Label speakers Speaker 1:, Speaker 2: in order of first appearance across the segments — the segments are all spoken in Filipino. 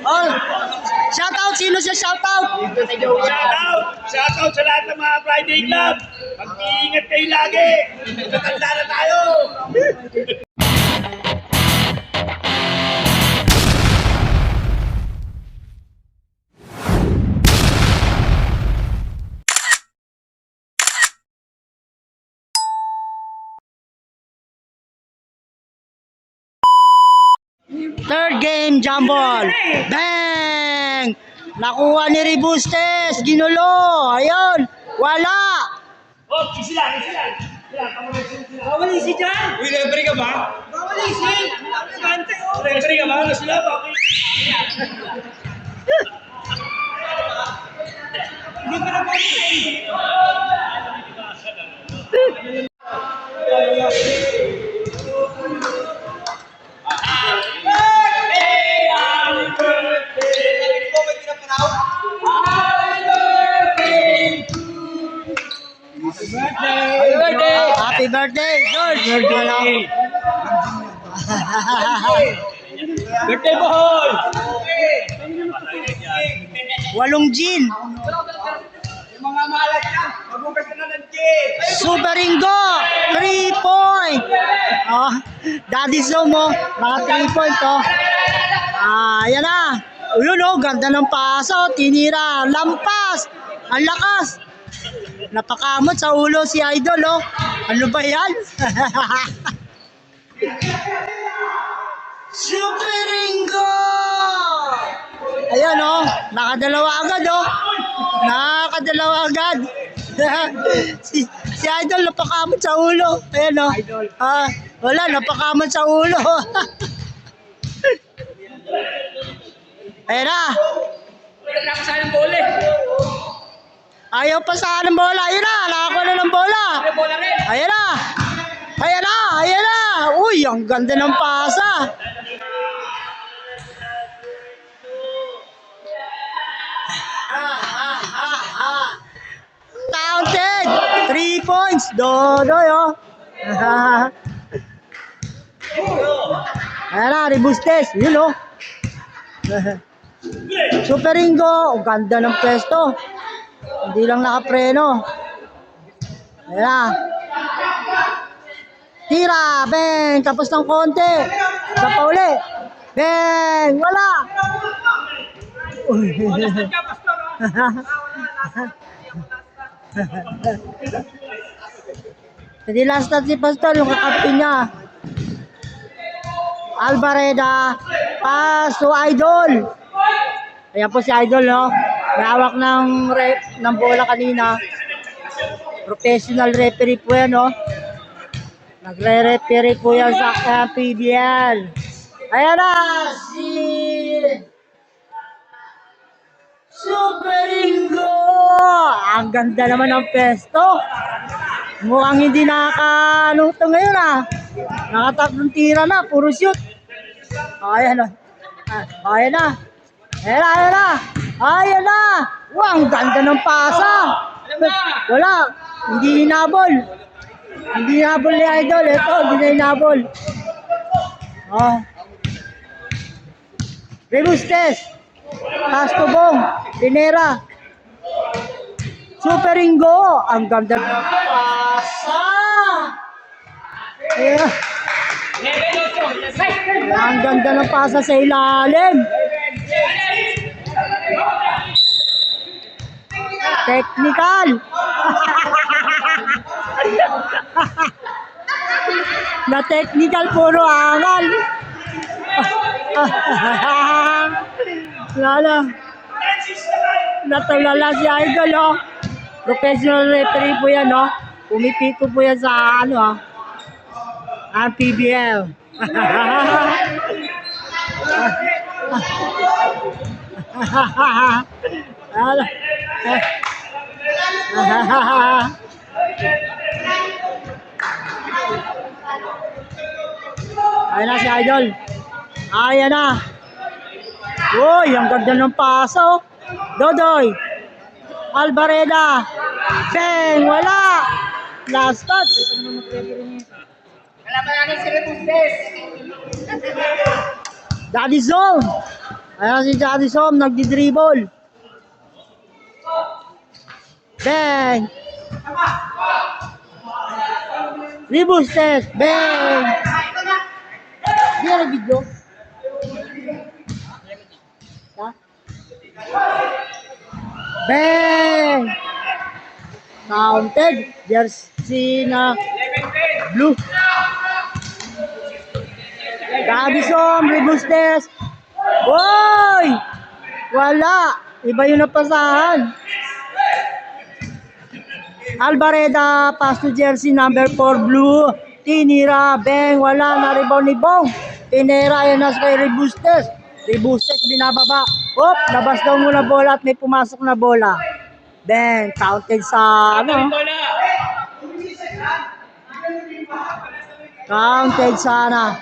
Speaker 1: Oh, shoutout! Sino siya shoutout?
Speaker 2: Shoutout sa lahat ng mga Friday Club. Mag-iingat kayo lagi. Matanda na tayo.
Speaker 1: Third game, jumble. Bang! Nakuha ni Ribustes. Ginulo. Ayun. Wala.
Speaker 2: Oh, sila. Bawal isi dyan. Uy, referee ka ba? Bawal isi. Referee ka ba? Ano sila? Bakit? Hindi ka na ba?
Speaker 1: Happy birthday, George.
Speaker 2: Birthday boy!
Speaker 1: Walong gin.
Speaker 2: Yung mga malas yan, magugas ka na ng gin!
Speaker 1: Super Ringo. 3 point. Oh, Daddy Zomo. Mga 3 point to. Yan na. Yun oh, ganda ng paso. Tinira. Lampas. Ang lakas. Napakamot sa ulo si Idol oh. Ano ba yan? Super Ringo! Ayan oh, nakadalawa agad oh. Nakadalawa agad. si Idol napakamot sa ulo. Ayan oh. Wala, napakamot sa ulo. Ayan na.
Speaker 2: Nakasayang bola eh.
Speaker 1: Ayaw pa saan ng bola. Ayun na, nakakuha na ng bola. Ayan na. Ayan na, ayan na. Uy, ang ganda ng pasa. Counted. 3 points. Dodoy, oh. Ayan na, Ribustes. Yun, oh. Super Ringo. Ang ganda ng pwesto. Hindi lang nakapreno. Ayan na. Tira. Bang. Tapos ng konti. Isa pa uli. Bang. Wala. Hindi last na si Pastor. Yung kakampi niya. Alvareda. Pass to Idol. Ayan po si Idol, no? May hawak ng bola kanina. Professional referee po yan, no? Nagre-referee po yan sa PBL. Ayan na! Si Super Ringo! Ang ganda naman ng pesto. Mukhang hindi nakaka-ano ito ngayon, ah. Nakatatlong tira na, puro shoot. Ayan na. Ayan na. Ayan na, ayan na. Ayan na. Wow, ang ganda ng pasa. Wala. Hindi hinabol. Hindi hinabol ni Idol. Ito, hindi na hinabol. Rebustes. Pastubong. Pinera. Super Ringo. Ang ganda ng pasa. Ayan. Ang ganda ng pasa sa ilalim. Technical. Na technical, puro angal. Lala. Natulala si Idol, oh. Professional referee po yan, oh. Pumipiko po yan sa ano, oh. Ang PBL. Ayan na si Idol. Ayan na. Uy, ang ganda ng paso. Dodoy. Alvareda. Bang, wala. Last touch. Daddy Zom. Ayan si Daddy Zom, nagdi-dribble. Bang! Rebus test. Bang! Di na video. Ha? Bang! Counted. Jersey na blue. Davison, rebus test. Boy! Wala. Iba yung napasahan. Albareda, pass to jersey number 4 blue. Tinira, bang, wala na rebound ni Bong. Tinira, yun na kay Rebustes. Rebustes, binababa. Hop, labas daw muna bola at may pumasok na bola. Bang, counted sa ano? Counted sana.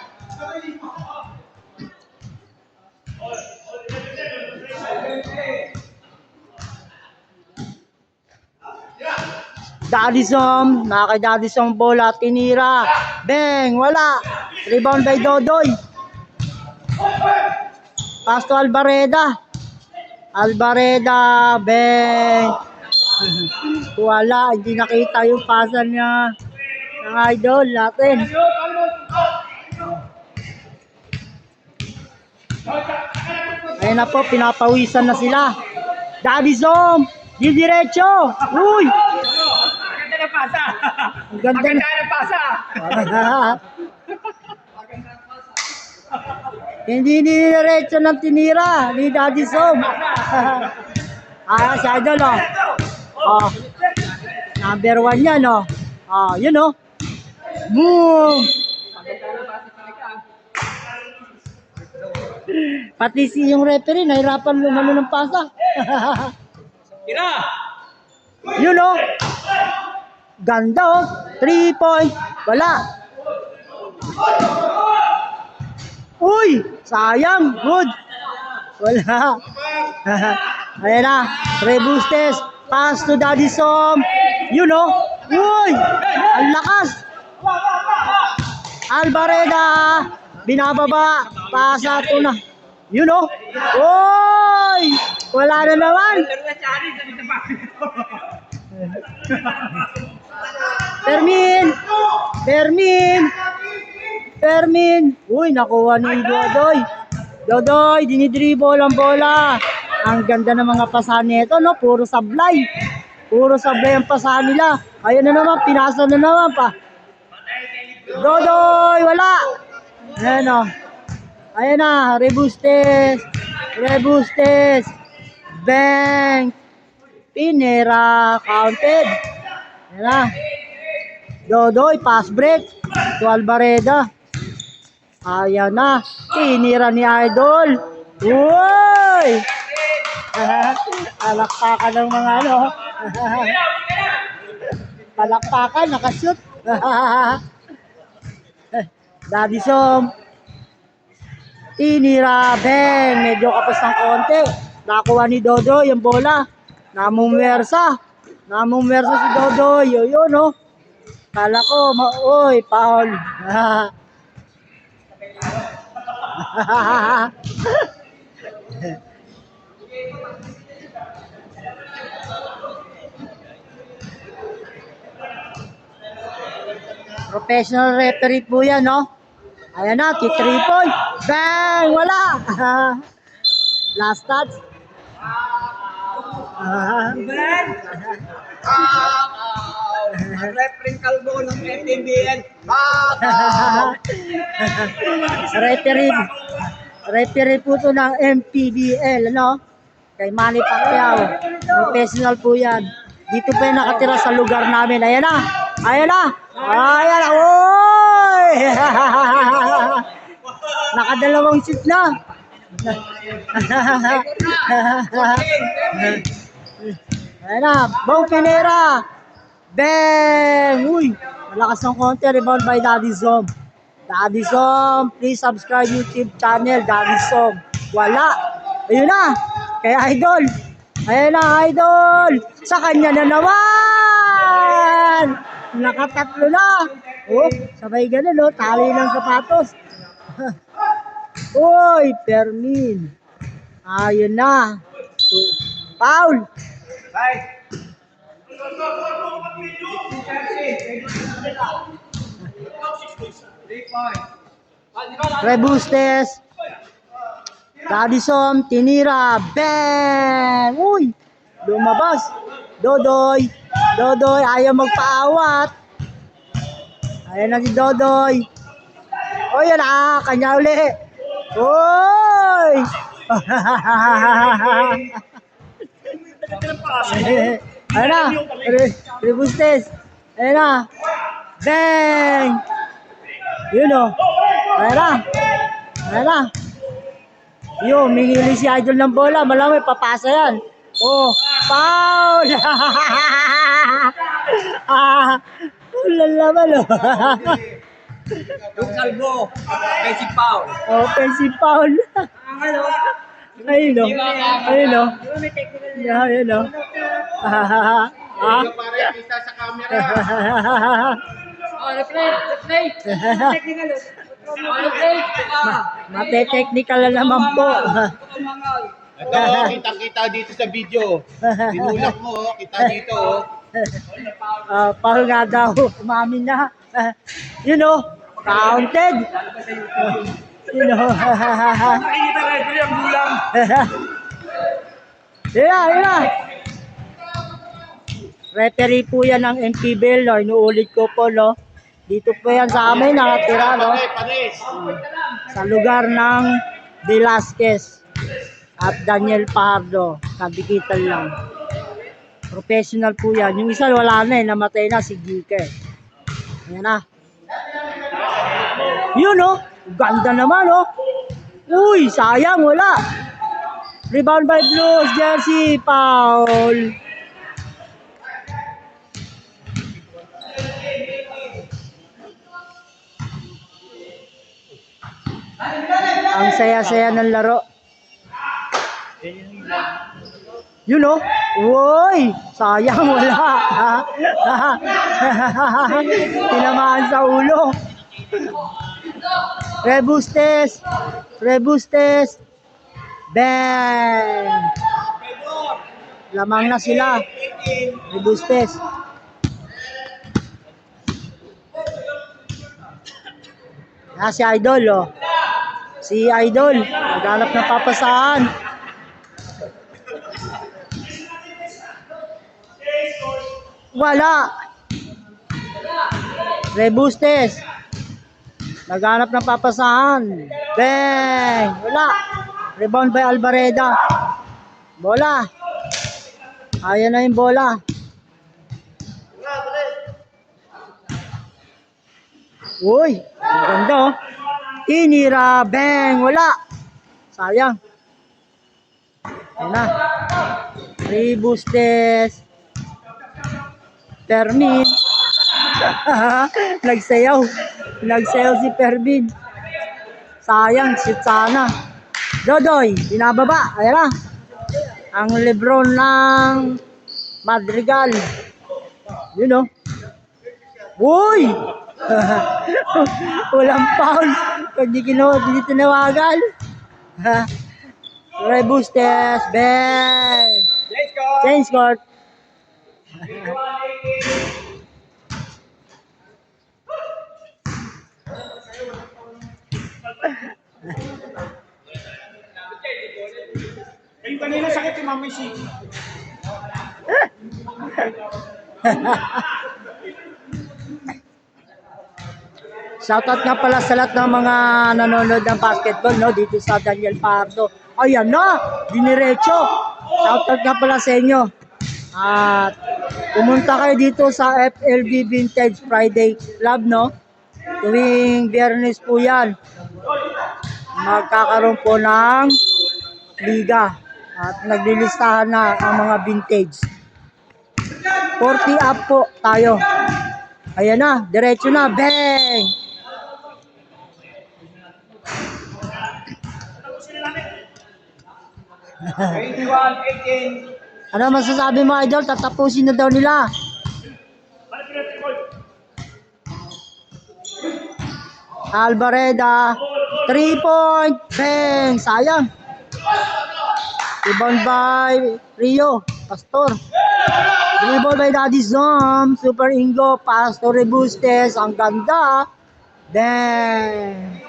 Speaker 1: Dadison, nakay Dadison bola, tinira. Bang, wala. Rebound by Dodoy. Pass to Albareda. Albareda, bang. Wala, hindi nakita yung pasan niya ng idol natin. Ayun na po, pinapawisan na sila. Dadison, di diretso. Uy! Ang ganda ng pasa. Hindi diretso ng tinira ni Daddy Som. Ah, si Idol, oh. Oh. Number 1 yan, oh. Oh, yun, oh. Boom! Pati si yung referee, nahirapan lumano ng pasa.
Speaker 2: Tira!
Speaker 1: Yun, oh. Ganda, oh. 3 point. Wala. Uy! Sayang. Good. Wala. Ayan na. Rebustes. Pass to Daddy Som. Yun, oh. Uy! Ang lakas. Albareda. Binababa. Pasa to na. Yun, oh. Uy! Wala na naman. Fermin. Uy, nakuha ni Dodoy. Dodoy, dinidribble ang bola. Ang ganda ng mga pasahan nito, no? Puro sablay. Puro sablay ang pasahan nila. Ayun na naman, pinasa na naman pa. Dodoy, wala. Ayan, oh. Ayan na, Rebustes. Bang. Pinera, counted. Ayan na. Dodoy, pass break to Albareda. Ayan na. Tinira ni Idol. Uy! Palakpakan ng mga ano. Palakpakan, nakashoot. Daddy Som. Tinira, bang. Medyo kapos ng konti. Nakuha ni Dodoy yung bola. Namumwersa si Dodoy. Yun, oh. Kala ko, uy, foul. Professional referee po yan, no? Ayan na, 3 point. Bang! Wala! Last touch.
Speaker 2: Referee kalbo ng MPBL.
Speaker 1: Referee po to ng MPBL, ano? Kay Manny Pacquiao. Professional po yan. Dito pa yung nakatira sa lugar namin. Ayan na! Oy! Nakadalawang shoot na. Ayan na, Bong Pinera. Bang! Uy! Malakas ng konti. Rebound by Daddy Som. Daddy Som, please subscribe YouTube channel, Daddy Som. Wala. Ayun na. Kay Idol. Ayan na, Idol. Sa kanya na naman. Nakatatlo na. Oh, sabay ganun, oh. Tali ng sapatos. Uy, Fermin. Ayun na. So, foul. Rebustes. Dadison, tinira. Bang! Uy! Lumabas. Dodoy. Dodoy, ayaw magpaawat. Ayan na si Dodoy. O yan kanya uli. Uy! Ayan na. Rebustes. Ayan na. Bang! Yun o. Ayan na. Ayan na. Yun, mingili si Idol ng bola. Malamay, papasa yan. Oh, foul! Ulan naman o.
Speaker 2: Yung kalbo, basic foul.
Speaker 1: Offensive foul. Ayun o. Ayun o. Ayun o.
Speaker 3: Pare, kita sa camera.
Speaker 2: Replay. Technical. Replay.
Speaker 1: Mate-technical na naman po.
Speaker 3: Ito, kitang-kita dito sa video. Tinulak mo, kita dito.
Speaker 1: Foul nga daw. Umamin na. Yun o. Counted. Yun o.
Speaker 2: Nakikita referee ang gulang.
Speaker 1: Yun na. Referee po yan ng MPBL, no? Inuulit ko po, no? Dito po yan sa amin, nakatira, no?
Speaker 3: Pares.
Speaker 1: Sa lugar ng Velasquez at Daniel Pardo. Kabikitan lang. Professional po yan. Yung isa wala na namatay na si Gike. Ayan na. Yun, no? Ganda naman, no? Uy, sayang, wala. Rebound by Blues, jersey, foul. Ang saya-saya ng laro. Yun o. Uy! Sayang, wala. Tinamaan sa ulo. Rebustes. Rebustes. Bang! Lamang na sila. Rebustes. Si Idol, oh. Si Idol, naghanap ng papasahan. Wala. Rebustes. Naghanap ng papasahan. Bang! Wala. Rebound by Albareda. Bola. Ayan na yung bola. Uy, ang ganda oh. Tinira, bang, wala. Sayang. Ayan na. Rebustes. Fermin. Nagsayaw. Nagsayaw si Fermin. Sayang, shoot sana. Dodoy, binababa. Ayan na. Ang Lebron ng Madrigal. Yun oh. Uy! Walang foul. Pag di tinawagan. Rebustes, bang! Change court.
Speaker 2: Yung kanina sakit si Mami C.
Speaker 1: Shoutout nga pala sa lahat ng mga nanonood ng basketball, no, dito sa Daniel Pardo. Ayan na, diniretso. Shoutout nga pala sa inyo. At pumunta kayo dito sa FLB Vintage Friday Club, no? Tuwing Biyernes po yan. Magkakaroon po ng liga. At naglilistahan na ang mga vintage. 40 up po tayo. Ayan na, diretso na, bang! Ano masasabi mo, Idol? Tatapusin na daw nila. Albareda. 3-point. Bang! Sayang. Rebound by Rio. Pastor. Dribble by Daddy Zom. Super Ingo. Pastor Rebustes. Ang ganda. Bang!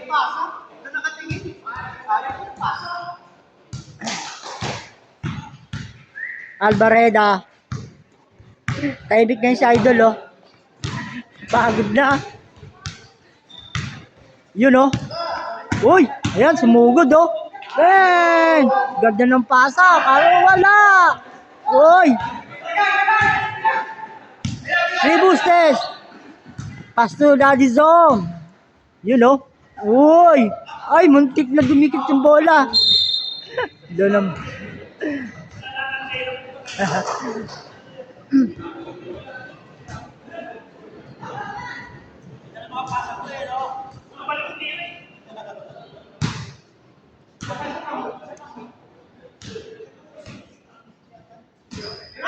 Speaker 1: Albareda. Taibik na yung si Idol, oh. Pagod na. Yun, oh. Uy, ayan, sumugod, oh. Bang! Ganda ng pasa. Parang wala. Uy. Rebustes. Pastor Daddy Zom. Yun, oh. Uy. Ay, muntik na dumikit yung bola. Doon naman.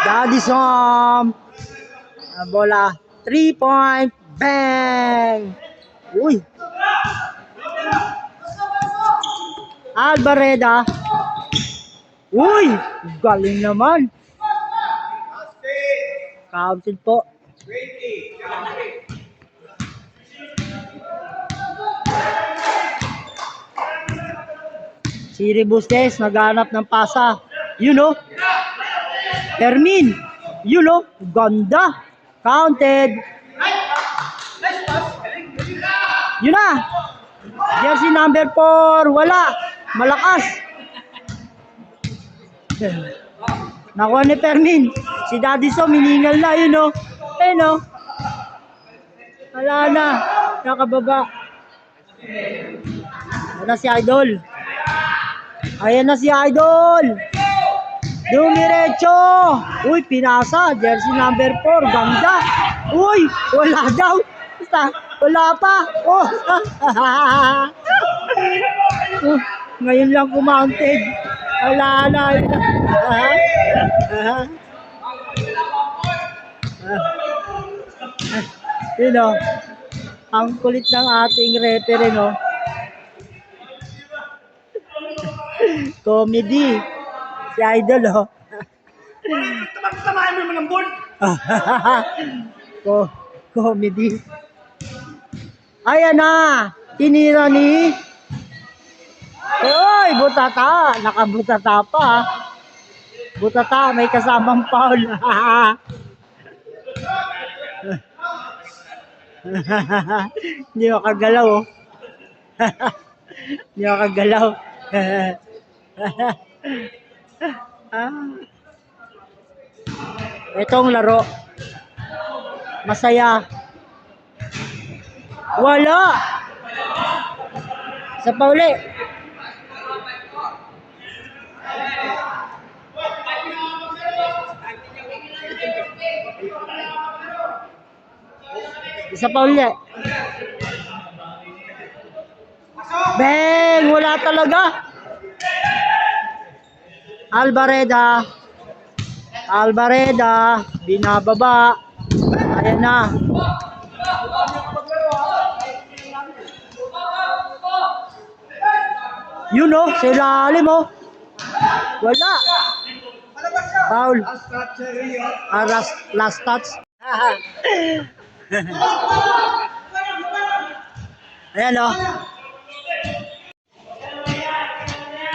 Speaker 1: Daddy Som. Bola. 3-point. Bang! Uy. Albareda. Uy! Galing naman. Counted po. Si Rebustes naghanap ng pasa. You know? Hermin. You know? Ganda. Counted. Yun na. Jersey number 4. Wala. Malakas. Nakuha ni Fermin. Si Daddy So, miningal na. Yun know? Eh no? Wala na. Nakababa. Ayan na si Idol. Ayan na si Idol. Dumiretso. Uy, pinasa. Jersey number 4. Ganda. Uy, wala daw. Basta, wala pa. Oh. Ngayon lang kumounted. Wala na. You know, ang kulit ng ating referee, no? Comedy. Si Idol, oh.
Speaker 2: Tamahan mo naman ang board.
Speaker 1: Comedy. Ayan na. Tinira ni... Uy, butata. Nakabutata pa. Butata, may kasamang foul. Hindi ako kagalaw, oh. Hindi ako kagalaw. Itong laro. Masaya. Wala. Sa pauli. Isa pa uli. Bang! Wala talaga. Albareda. Albareda. Binababa. Ayan na. Yun o. Sa ilalim o. Wala. Foul. Last touch. Ayan o.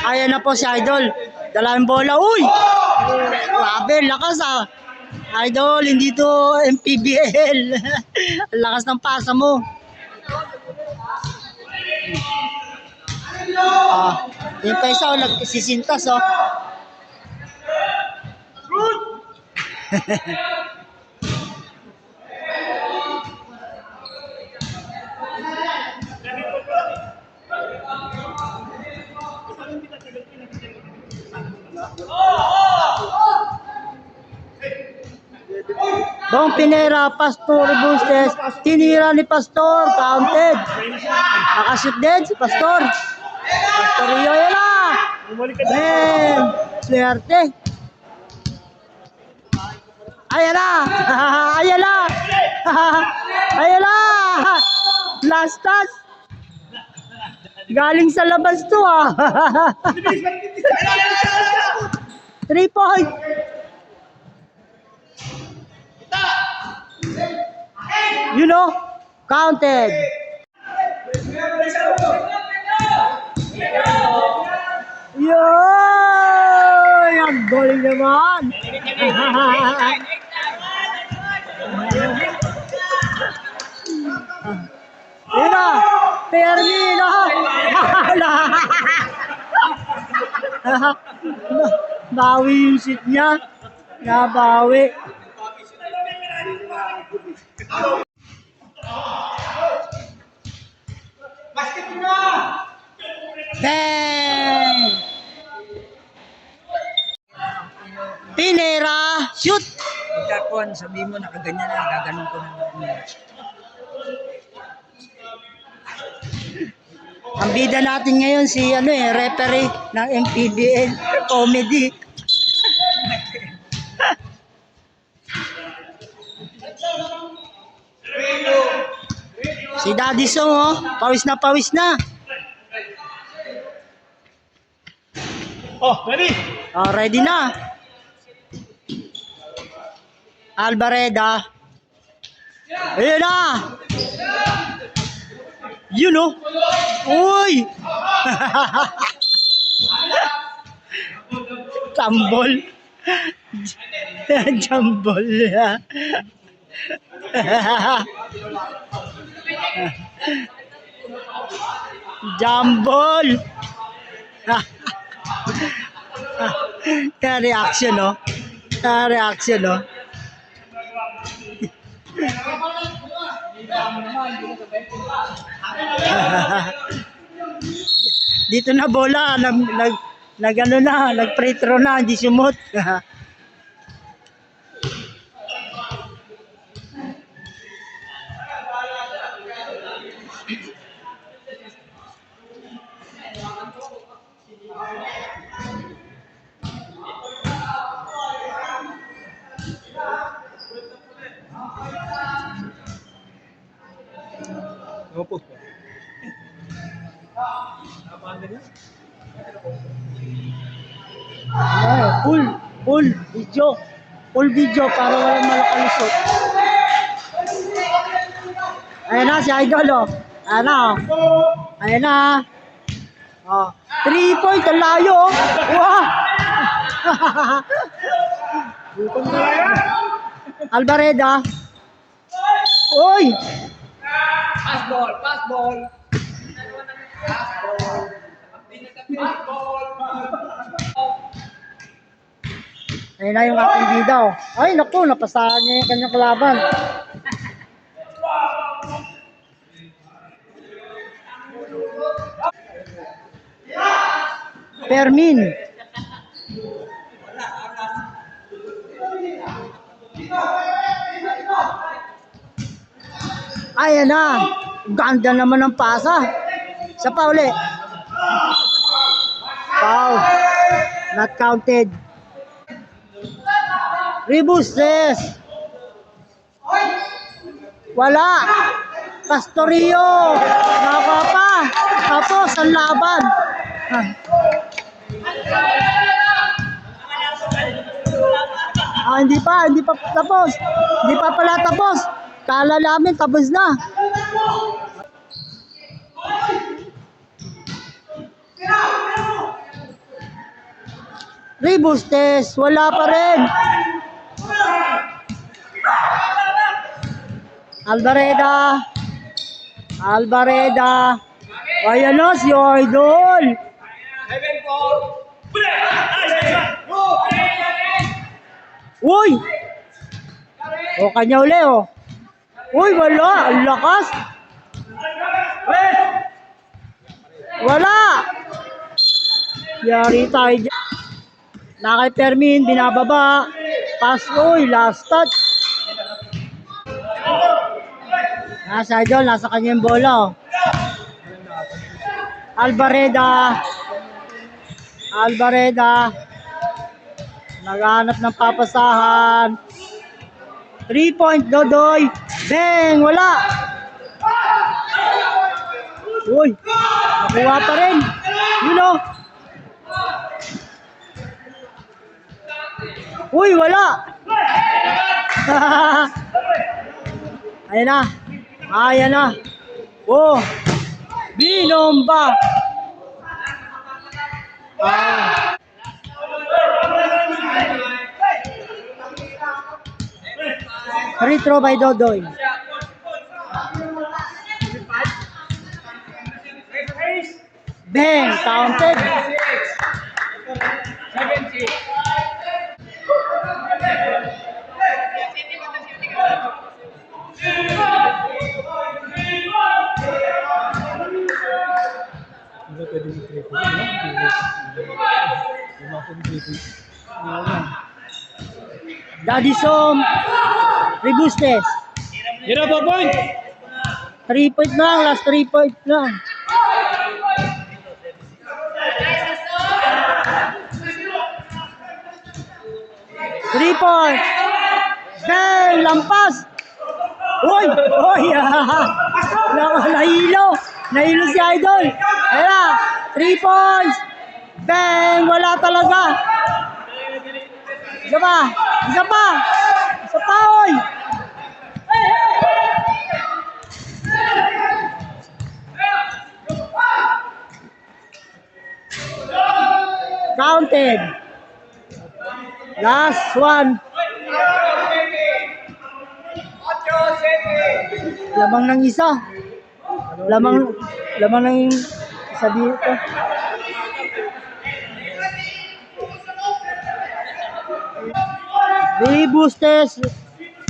Speaker 1: Ayan na po si Idol. Dalawang bola. Uy! Grabe, lakas ah. Idol, hindi to MPBL. Lakas ng pasa mo. Yung pesa, nagsisintas oh. Bong Pinera, Pastor Bustes, tinira ni Pastor, counted. Nakashoot din si Pastor. Pastor Rio, yan na. Man, swerte. Ayan na. Ayan na. Ayan na. Last touch. Galing sa labas to ah. 3 point. You know, counted. Yun! Ang galing naman. Yun na. Termino. Bawi yung shoot niya. Nabawi. Bang! Pinera, shoot!
Speaker 4: Pagkakuan, sabi mo nakaganyan na, gaganon ko na.
Speaker 1: Ang bida natin ngayon si referee ng MPBL comedy. Si Daddy Song pawis na pawis na.
Speaker 2: Oh, ready?
Speaker 1: Oh, ready na. Albareda. Ayun na. You know. Uy. Jambol. Jambol. Jambol. Kaya reaction, no? Kaya reaction, no? Dito na bola, nag free throw na, hindi sumot.
Speaker 2: Opo.
Speaker 1: Full video. Full video para walang malakalusot. Ayan na si Idol, oh. Ayan na, oh. Ayan na. Oh. 3 point, ang layo, oh. Wow! Albareda. Uy!
Speaker 4: Pass ball, pass ball.
Speaker 1: Ayun na yung aking bida, oh. Ay, naku, napasahan niya yung kanyang kalaban. Fermin. Ayan na. Ganda naman ng pasa. Sa pa uli. Foul. Not counted. Rebustes. Wala. Pastorio. Naka pa. Tapos ang laban. Hindi pa tapos. Hindi pa pala tapos. Kala namin tapos na. Rebustes, wala pa rin. Albareda. Ayan na si Idol. Uy! O kanya uli, oh. Uy, wala. Ang lakas. Wala. Yari tayo dyan. Na kay Fermin, binababa. Pass, uy, last touch. Nasa Idol, nasa kanya yung bola, oh. Albareda. Naghahanap ng papasahan. 3 point, Dodoy. Bang! Wala. Uy, Nakuha pa rin. Yun o. Uy, wala. Ayan na. Ayan na. Oh. Binomba. Free throw by Dodoy. Bang! Counted. Dadison Rebustes.
Speaker 2: Hira po point.
Speaker 1: 3 point lang, last 3 point lang. Three points. Bang! Lampas. Uy! Uy! Nahilo. Nahilo si Idol. Ayan. 3 points. Bang! Wala talaga. Isa pa. Isa pa. Isa pa, oy. Counted. Last one. Lamang ng isa. Lamang ng isa dito. Rebustes.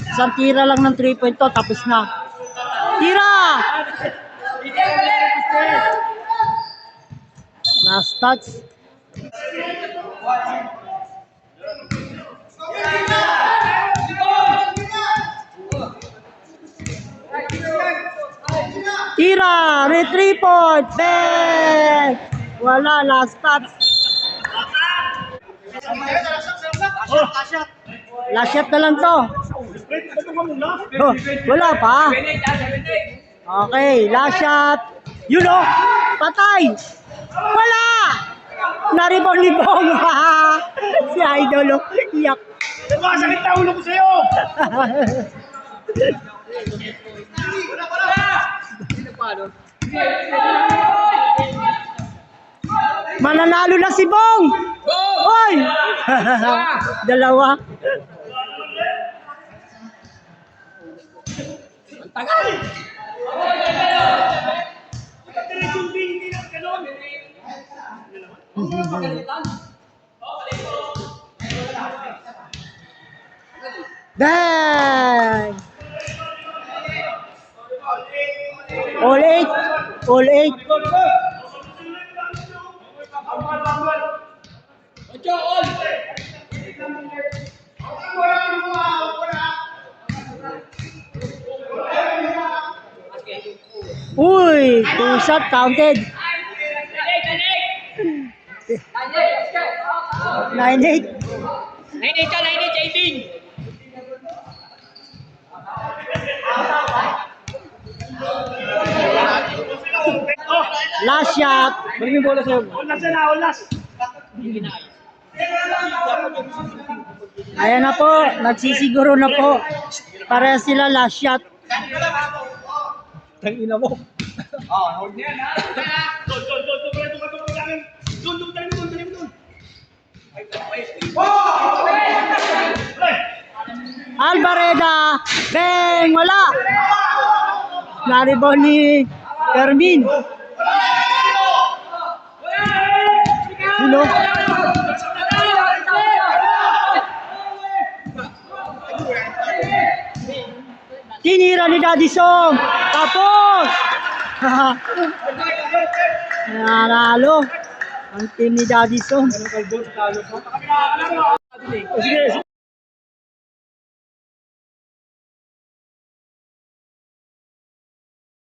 Speaker 1: Isang tira lang ng 3 point to, tapos na. Tira! Last touch. Tira! May 3 points! Bang! Wala, last touch. Last shot na lang to. Oh, wala pa. Okay, last shot. You know, patay. Wala! Naribong-libong. Si Idol, oh. Iyak.
Speaker 2: Masakit na ulo ko sa'yo.
Speaker 1: Mananalo na si Bong. Hoy! Dalawa. Bang! All eight. All eight. Uy, 2 shot counted. 9-8.
Speaker 2: 9-8 ka, 9-8, 18.
Speaker 1: Last shot.
Speaker 2: Maraming bola sa'yo. Ulas na, ulas.
Speaker 1: Ayan na po, nagsisiguro na po. Para sila last shot.
Speaker 2: Tangina mo. Hold niya na. Doon.
Speaker 1: Alvareda. Bang! Wala. Naribon ni Fermin. Sino? Tinira ni Daddy Song. Tapos. Nanalo ang team ni Daddy Song.
Speaker 2: Sige.